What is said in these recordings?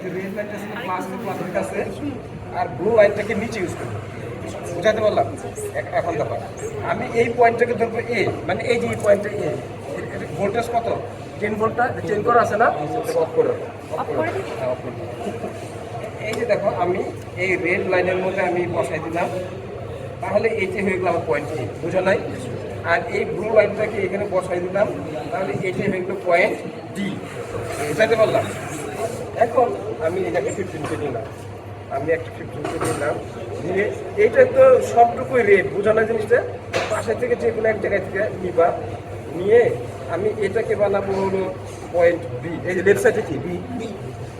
এই যে রেড লাইনটা ছিল প্লাসের কাছে আর ব্লু লাইনটাকে নিচে ইউজ করবো। বুঝাতে পারলাম? এখন দেখো আমি এই পয়েন্টটাকে ধরবো এ, মানে এই যে এই পয়েন্টটা এ, ভোল্টেজ কত 10 ভোল্টটা 10 করা আছে না, অফ করে হ্যাঁ, অফ করে দাও। এই যে দেখো আমি এই রেড লাইনের মধ্যে আমি বসাই দিলাম, তাহলে এইটা হয়ে গেল আমার পয়েন্ট এ, বুঝো নাই? আর এই ব্লু লাইনটাকে এখানে বসাই দিলাম, তাহলে এইটা হয়ে গেল পয়েন্ট ডি। বুঝাতে পারলাম? এখন আমি এটাকে 15 নিলাম, আমি একটা 15 নিলাম নিয়ে এইটা তো সবটুকুই রেড, বুঝো না জিনিসটা? পাশে থেকে যে কোনো এক জায়গায় থেকে নিবা, নিয়ে আমি এটাকে বানাবো হলো পয়েন্ট বি। এই যে লেফট সাইডে কি বি,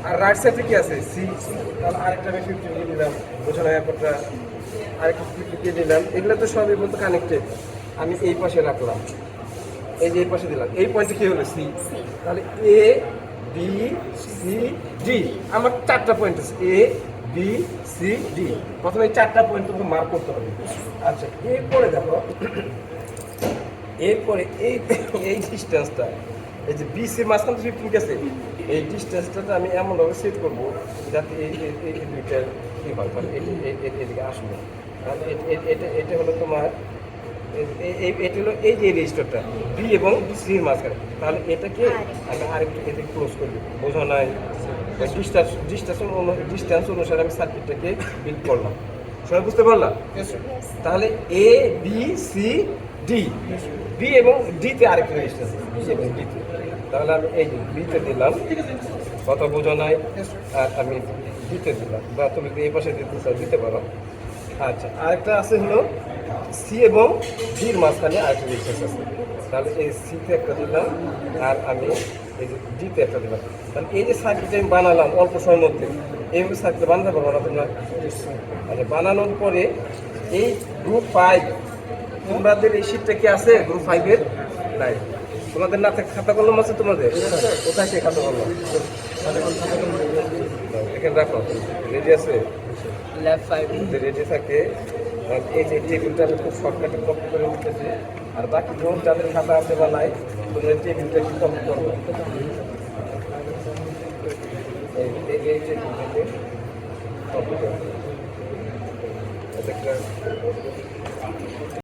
আর রাইট সাইডে কি আছে সি। তাহলে আরেকটা আমি 15 দিয়ে দিলাম, বুঝো না? ব্যাপারটা আরেকটা 50 দিয়ে দিলাম। এগুলো তো সবই বলতে কানেক্টেড। আমি এই পাশে রাখলাম, এই যে এই পাশে দিলাম, এই পয়েন্টে কি হলো সি। তাহলে এ বি সি ডি, আমার 4টা পয়েন্ট আছে, এ বি সি ডি। প্রথমে এই 4টা পয়েন্ট তোমাকে মার্ক করতে হবে। আচ্ছা, এরপরে দেখো, এরপরে এই এই ডিস্টেন্সটা, এই যে বিসির মাঝখান থেকে 15 গেছে, এই ডিস্টেন্সটা আমি এমনভাবে সেট করবো যাতে এই এই দুইটার কী হয়, তাহলে এদিকে আসবে। তাহলে এটা হলো তোমার এটা হলো এই যে রেজিস্টারটা বি এবং সির মাঝখানে। তাহলে এটাকে আমি আরেকটু এতে ক্লোজ করবো, বোঝা নাই? ডিস্টেন্স অনুসারে আমি সার্কিটটাকে বিল্ড করলাম। সবাই বুঝতে পারলাম? তাহলে A B C D, B এবং ডিতে আরেকটা রেজিস্ট্যান্স, বি এবং ডিতে। তাহলে আমি এই বিতে দিলাম, কথা বোঝা নাই? আর আমি ডিতে দিলাম, বা তুমি এই পাশে দিতে চাও দিতে পারো। আচ্ছা, আরেকটা আছে হলো সি এবং ডির মাঝখানে আরেকটা রেজিস্ট্যান্স আছে। তাহলে এই সিতে একটা দিলাম, আর আমি এই যে ডিতে একটা দিলাম। তাহলে এই যে সার্কিট আমি বানালাম অল্প সময়ের মধ্যে, এইভাবে সার্কিট বানাতে পারবো না তোমরা? আচ্ছা, বানানোর পরে এই গ্রুপ 5 তোমাদের এই শীটটা কি আছে? গ্রুপ 5-এর নাই তোমাদের? না থাকে খাতা কলম আছে তোমাদের? কোথায় সেই খাতা কলম? এখানে রাখো, রেডি আছে? রেডি থাকে। এই যে টেবিলটা আমি খুব শর্টকাটে কপি করে নিতেছি, আর বাকি যখন যাদের খাতা আছে বা নাই, তোমরা টেবিলটা একটু কপি করবো। এই টেবিলটাকে কপি করবো।